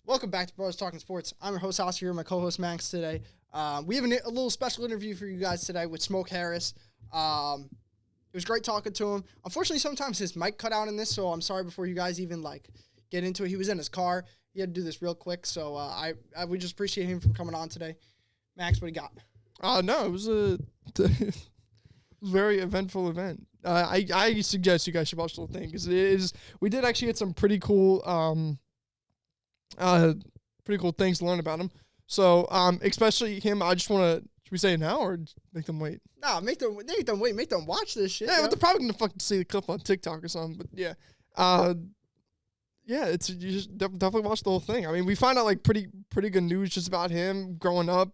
Welcome back to Brothers Talking Sports. I'm your host, Oscar, here, my co-host, Max, today. We have a little special interview for you guys today with Smoke Harris. It was great talking to him. Unfortunately, sometimes his mic cut out in this, so I'm sorry before you guys even, get into it. He was in his car. He had to do this real quick, so we just appreciate him for coming on today. Max, what do you got? No, it was a very eventful event. I suggest you guys should watch the whole thing because we did actually get some pretty cool things to learn about him. So especially him, I just want to. Should we say it now or make them wait? Nah, make them wait. Make them watch this shit. Yeah, but they're probably gonna fucking see the clip on TikTok or something. But yeah, you just definitely watch the whole thing. I mean, we find out pretty good news just about him growing up,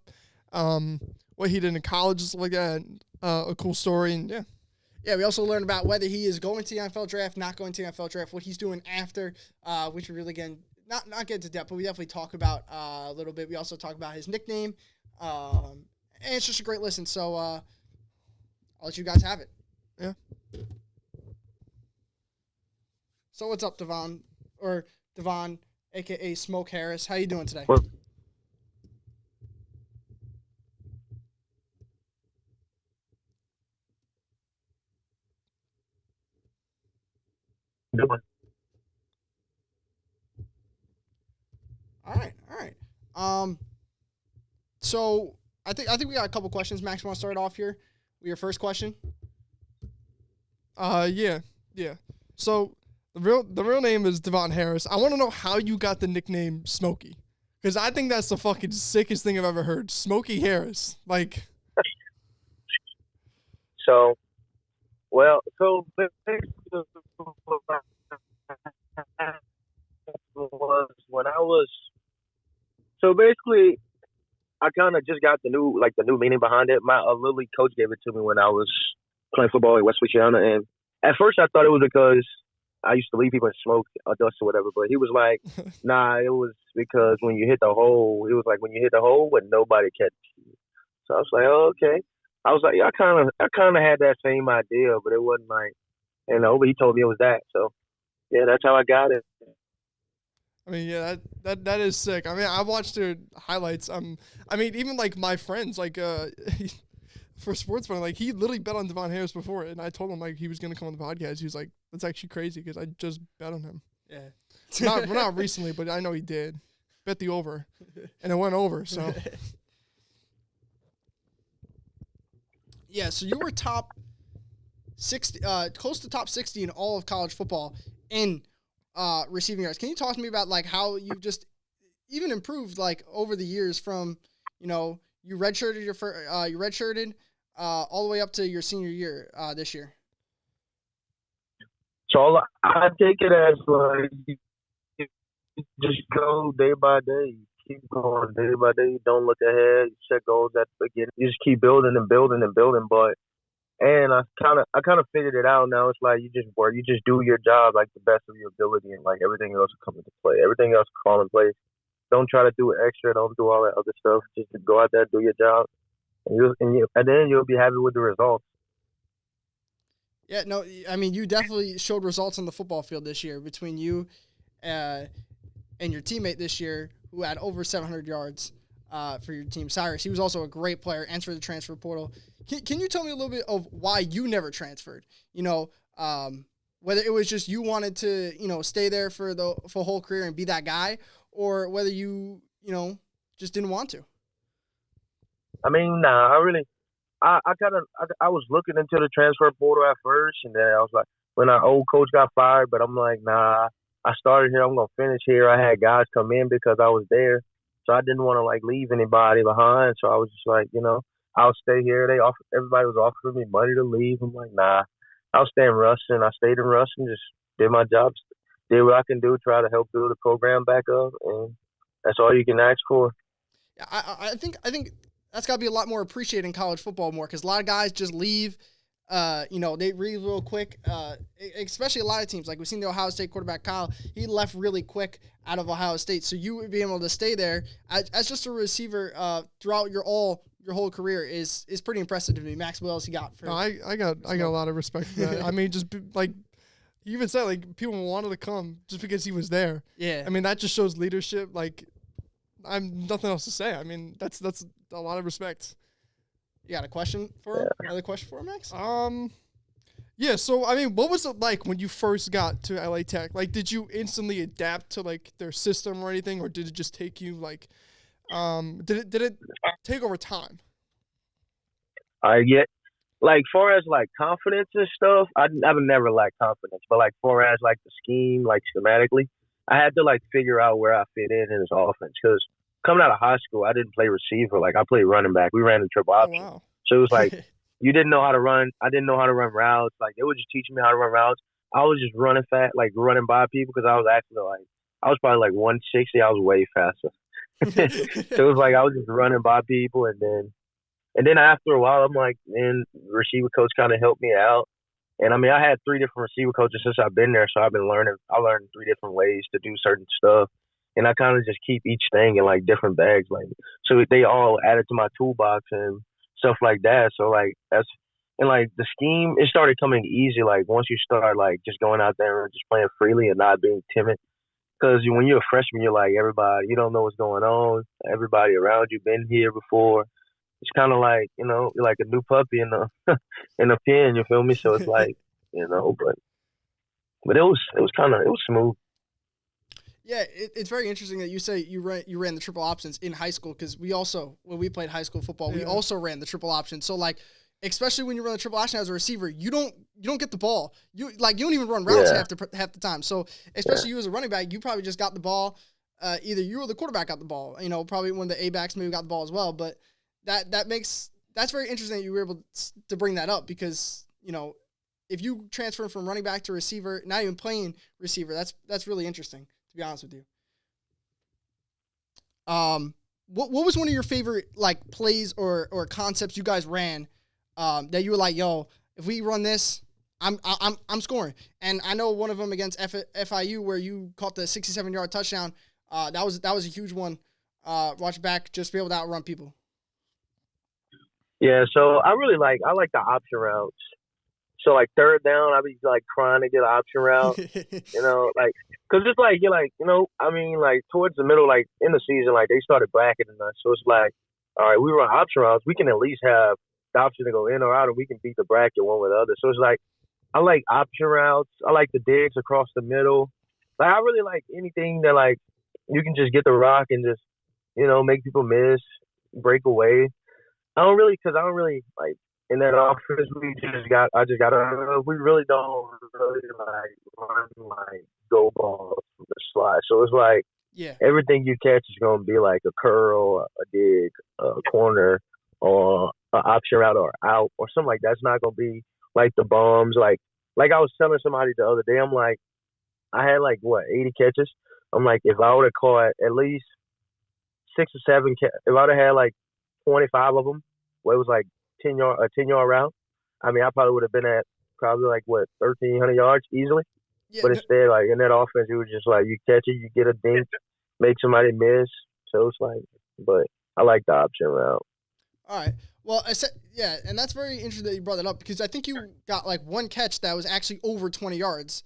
what he did in college, just like that. A cool story, and yeah. Yeah, we also learned about whether he is going to the NFL draft, not going to the NFL draft, what he's doing after, which we really not get into depth, but we definitely talk about a little bit. We also talk about his nickname, and it's just a great listen. So I'll let you guys have it. Yeah. So what's up, Devon, a.k.a. Smoke Harris? How you doing today? Well, good one. All right. So I think we got a couple questions. Max, want to start off here with your first question? Yeah. So the real name is Devon Harris. I want to know how you got the nickname Smokey, because I think that's the fucking sickest thing I've ever heard. Smokey Harris, So was when I was basically I kind of just got the new meaning behind it. My Little League coach gave it to me when I was playing football at West Louisiana, and at first I thought it was because I used to leave people and smoke or dust or whatever, but he was like, nah, it was because when you hit the hole, when nobody catches you. So I was like, oh, okay. I was like, yeah, I kind of had that same idea, but it wasn't but he told me it was that. So yeah, that's how I got it. I mean, yeah, that is sick. I mean, I watched their highlights. I mean, even my friends, for sports fun, he literally bet on Devon Harris before, and I told him he was gonna come on the podcast. He was like, "That's actually crazy," because I just bet on him. Yeah. not recently, but I know he did. Bet the over, and it went over. So. Yeah, so you were top 60, close to top 60 in all of college football in receiving yards. Can you talk to me about how you just even improved over the years from you redshirted all the way up to your senior year this year? So I take it as you just go day by day. Keep going day by day. Don't look ahead. Set goals at the beginning. You just keep building and building and building. And I kind of figured it out now. It's you just work. You just do your job the best of your ability, and everything else will come into play. Everything else will fall in place. Don't try to do it extra. Don't do all that other stuff. Just go out there, do your job, and then you'll be happy with the results. Yeah, no, I mean, you definitely showed results on the football field this year between you and your teammate this year, who had over 700 yards for your team, Cyrus. He was also a great player, entered the transfer portal. Can you tell me a little bit of why you never transferred? Whether it was just you wanted to, stay there for the whole career and be that guy, or whether you just didn't want to. I mean, nah, I was looking into the transfer portal at first, and then I was like, when our old coach got fired, but I'm like, nah. I started here. I'm gonna finish here. I had guys come in because I was there, so I didn't want to leave anybody behind. So I was just like, I'll stay here. Everybody was offering me money to leave. I'm like, nah. I'll stay in Ruston. I stayed in Ruston. Just did my job, did what I can do, try to help build the program back up, and that's all you can ask for. Yeah, I think that's got to be a lot more appreciated in college football more, because a lot of guys just leave. They leave real quick, especially a lot of teams. We've seen the Ohio State quarterback, Kyle. He left really quick out of Ohio State. So you would be able to stay there as just a receiver throughout your whole career is pretty impressive to me. Max, what else you got? I got a lot of respect for that. I mean, just He even said like people wanted to come just because he was there. Yeah. I mean, that just shows leadership. Like, I'm nothing else to say. I mean, that's a lot of respect. You got a question for him? Another question for him, Max? Yeah. So I mean, what was it like when you first got to LA Tech? Like, did you instantly adapt to like their system or anything, or did it just take you like, did it take over time? I get like far as like confidence and stuff. I've never lacked confidence, but like far as like the scheme, like schematically, I had to like figure out where I fit in this offense because coming out of high school, I didn't play receiver. Like I played running back. We ran the triple Oh option, wow. so it was like you didn't know how to run. I didn't know how to run routes. Like they were just teaching me how to run routes. I was just running fast, like running by people because I was actually like I was probably like 160. I was way faster. So it was like I was just running by people, and then after a while, I'm like, man, the receiver coach kind of helped me out. And I mean, I had 3 different receiver coaches since I've been there, so I've been learning. I learned 3 different ways to do certain stuff, and I kind of just keep each thing in like different bags, like so they all added to my toolbox and stuff like that. So like that's and like the scheme, it started coming easy. Like once you start like just going out there and just playing freely and not being timid. Because when you're a freshman, you're like everybody. You don't know what's going on. Everybody around you been here before. It's kind of like you're like a new puppy in the in a pen. You feel me? So it's like but it was smooth. Yeah, it's very interesting that you say you ran the triple options in high school because when we played high school football, we also ran the triple option. So like, especially when you run the triple option as a receiver, you don't get the ball. You don't even run routes half the time. So especially you as a running back, you probably just got the ball. Either you or the quarterback got the ball. Probably one of the A-backs maybe got the ball as well. But that's very interesting that you were able to bring that up because if you transfer from running back to receiver, not even playing receiver, that's really interesting. To be honest with you. What was one of your favorite like plays or concepts you guys ran that you were like, yo, if we run this, I'm scoring. And I know one of them against FIU where you caught the 67-yard touchdown. That was a huge one. Watch back, just be able to outrun people. Yeah, so I like the option routes. So like third down, I be like trying to get an option route, like because it's like you're like I mean like towards the middle, like in the season, like they started bracketing us, so it's like all right, we run option routes, we can at least have the option to go in or out, and we can beat the bracket one with the other. So it's like I like option routes, I like the digs across the middle, like I really like anything that like you can just get the rock and just make people miss, break away. I don't really like. In that offense, we really don't really like run like go balls from the slot. So it's like everything you catch is going to be like a curl, a dig, a corner, or an option route or out or something like that. It's not going to be like the bombs. Like I was telling somebody the other day, I'm like, I had like 80 catches. I'm like, if I would have caught at least 6 or 7, if I would have had like 25 of them, where it was like 10-yard route, I mean, I probably would have been at probably like 1,300 yards easily. Yeah, but instead, like in that offense, it was just like you catch it, you get a dink, make somebody miss. So it's like, but I like the option route. All right. Well, and that's very interesting that you brought that up because I think you got like one catch that was actually over 20 yards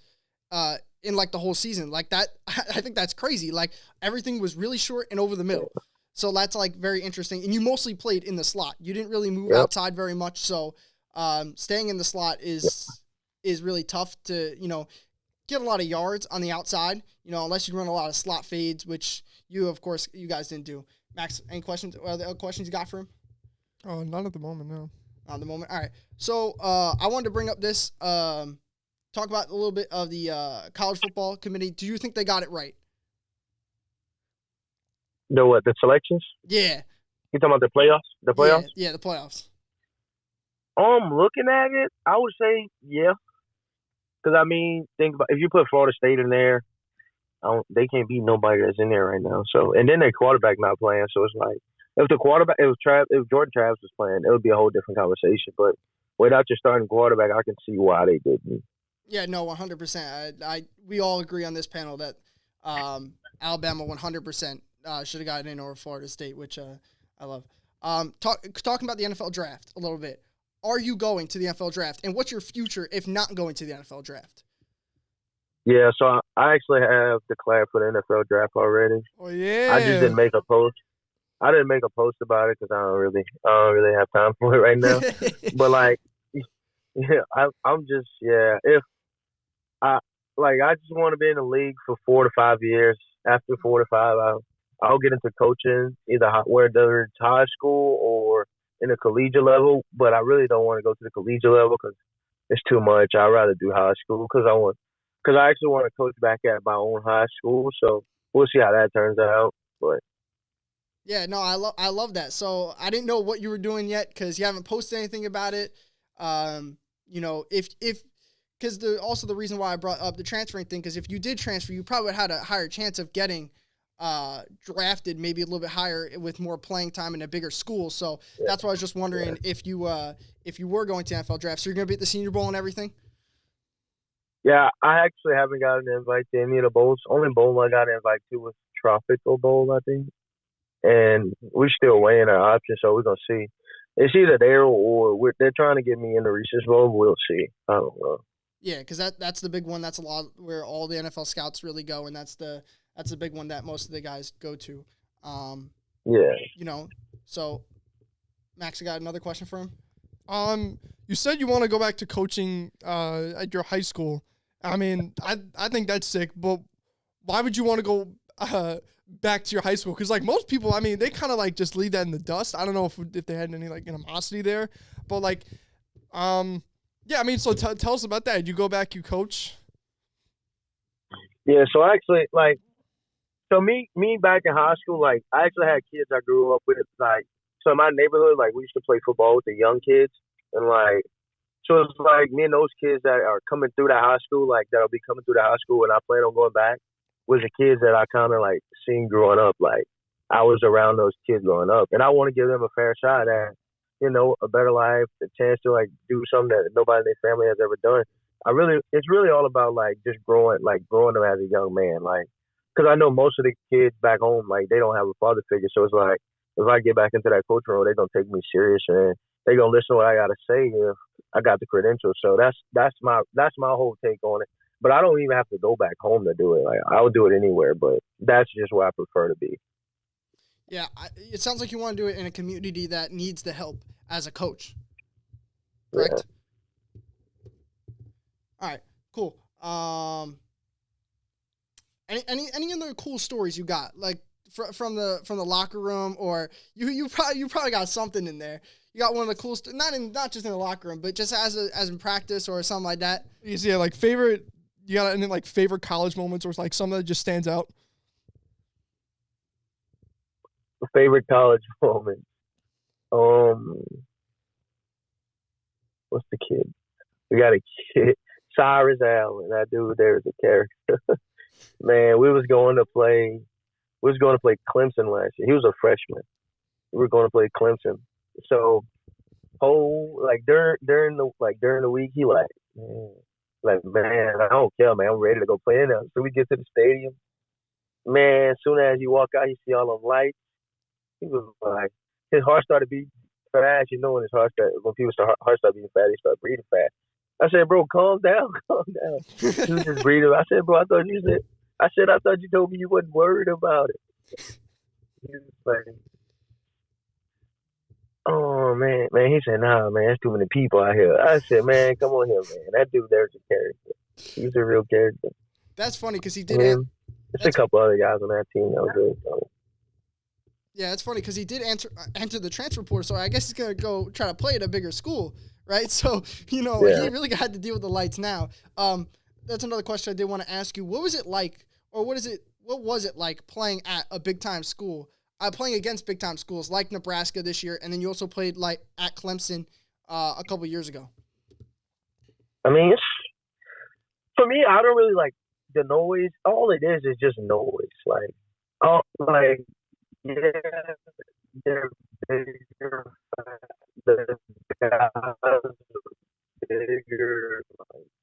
in like the whole season. Like that, I think that's crazy. Like everything was really short and over the middle. So that's like very interesting. And you mostly played in the slot. You didn't really move outside very much. So staying in the slot is really tough to, get a lot of yards on the outside, unless you run a lot of slot fades, which you guys didn't do. Max, any questions? Other questions you got for him? Oh, not at the moment, no. Not at the moment. All right. So I wanted to bring up this, talk about a little bit of the college football committee. Do you think they got it right? The selections? Yeah. You talking about the playoffs? The playoffs? Yeah, the playoffs. Looking at it, I would say yeah. Because I mean, think about if you put Florida State in there, they can't beat nobody that's in there right now. So, and then their quarterback not playing, so it's like if Jordan Travis was playing, it would be a whole different conversation. But without your starting quarterback, I can see why they didn't. Yeah, no, 100%. We all agree on this panel that Alabama 100%. Should have gotten in over Florida State, which I love. Talking about the NFL draft a little bit. Are you going to the NFL draft? And what's your future if not going to the NFL draft? Yeah, so I actually have declared for the NFL draft already. Oh I just yeah. didn't make a post. I didn't make a post about it because I don't really have time for it right now. But like, yeah, I'm just If I I just want to be in the league for 4 to 5 years. After 4 to 5, I'll get into coaching whether it's high school or in the collegiate level. But I really don't want to go to the collegiate level because it's too much. I'd rather do high school because I actually want to coach back at my own high school. So we'll see how that turns out. But Yeah, no, I love that. So I didn't know what you were doing yet because you haven't posted anything about it. If because also the reason why I brought up the transferring thing, because if you did transfer, you probably had a higher chance of getting drafted, maybe a little bit higher with more playing time in a bigger school. So that's why I was just wondering if you were going to NFL draft. So you're gonna be at the Senior Bowl and everything. yeah, I actually haven't gotten an invite to any of the bowls. Only bowl I got an invite to was Tropical Bowl, I think. And we're still weighing our options, so we're gonna see. It's either there or they're trying to get me in the Reese's Bowl. We'll see. I don't know. Yeah, because that's the big one. That's a lot where all the NFL scouts really go, and that's the big one that most of the guys go to. Yeah. So Max, I got another question for him. You said you want to go back to coaching at your high school. I mean, I think that's sick, but why would you want to go back to your high school? Because like most people, I mean, they kind of like just leave that in the dust. I don't know if they had any like animosity there, but like, yeah, I mean, so tell us about that. You go back, you coach. Yeah. So actually, so me back in high school, I actually had kids I grew up with. So in my neighborhood, we used to play football with the young kids, and so it's me and those kids that are coming through the high school, that'll be coming through the high school, and I plan on going back, was the kids that I kind of seen growing up. I was around those kids growing up, and I want to give them a fair shot at, a better life, a chance to do something that nobody in their family has ever done. It's really all about just growing them as a young man, because I know most of the kids back home, they don't have a father figure, so it's if I get back into that coaching role, they're gonna take me serious and they're gonna listen to what I gotta say if I got the credentials. So that's my whole take on it. But I don't even have to go back home to do it. I would do it anywhere, but that's just where I prefer to be. Yeah, it sounds like you want to do it in a community that needs the help as a coach. Correct? Yeah. All right, cool. Any other cool stories you got, from the locker room, or you probably got something in there. You got one of the coolest, not just in the locker room, but just as in practice or something like that. Yeah, favorite. You got any favorite college moments or something that just stands out? Favorite college moment. What's the kid? We got a kid, Cyrus Allen. That dude there is a character. Man, we was going to play Clemson last year. He was a freshman. We were going to play Clemson. So, during the week, he man, I don't care, man. I'm ready to go play now. So we get to the stadium. Man, as soon as you walk out, you see all them lights. He was his heart started beating fast. When when people's heart start beating fast, they start breathing fast. I said, bro, calm down, calm down. He was just breathing. I said, bro, I thought you told me you wasn't worried about it. He was oh man. He said, nah, man, there's too many people out here. I said, man, come on here, man. That dude there's a character. He's a real character. That's funny because he did. There's a couple other guys on that team that was really funny. Yeah, it's funny because he did enter the transfer portal, so I guess he's gonna go try to play at a bigger school, right? So he really had to deal with the lights now. That's another question I did want to ask you. What was it like, or what was it like playing at a big time school? Playing against big time schools like Nebraska this year, and then you also played at Clemson a couple years ago. I mean, for me, I don't really like the noise. All it is just noise. Yeah, they're bigger, the guys bigger,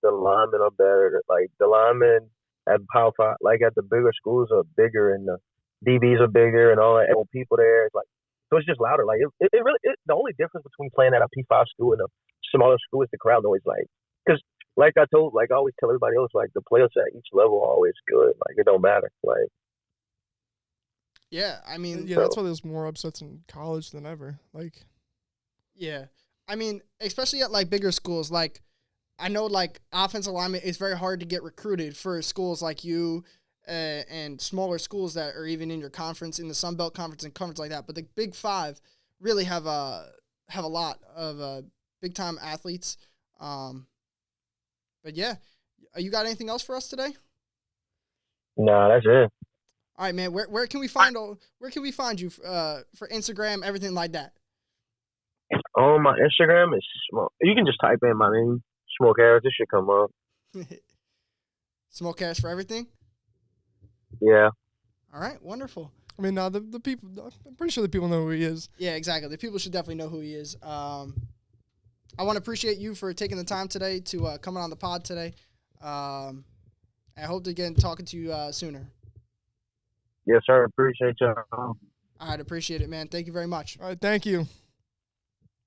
the linemen are better. The linemen at Power 5, at the bigger schools are bigger, and the DBs are bigger, and all that. Old people there, so it's just louder. It really the only difference between playing at a P5 school and a smaller school is the crowd noise. Because like I always tell everybody else, like the players at each level are always good. Like it don't matter. Like Yeah, I mean, Yeah, that's why there's more upsets in college than ever. Like, yeah, I mean, especially at like bigger schools. Like, I know like offensive lineman, it's very hard to get recruited for schools like you and smaller schools that are even in your conference, in the Sun Belt Conference and conference like that. But the Big Five really have a lot of big time athletes. But yeah, you got anything else for us today? nah, that's it. All right, man. Where can we find you for Instagram, everything like that? On my Instagram is small. You can just type in my name, Smoke Harris. This should come up. Smoke Cash for everything. Yeah. All right, wonderful. I mean, now the people, I'm pretty sure the people know who he is. Yeah, exactly. The people should definitely know who he is. I want to appreciate you for taking the time today to coming on the pod today. I hope to get talking to you sooner. Yes, sir. Appreciate y'all. All right, appreciate it, man. Thank you very much. All right, thank you.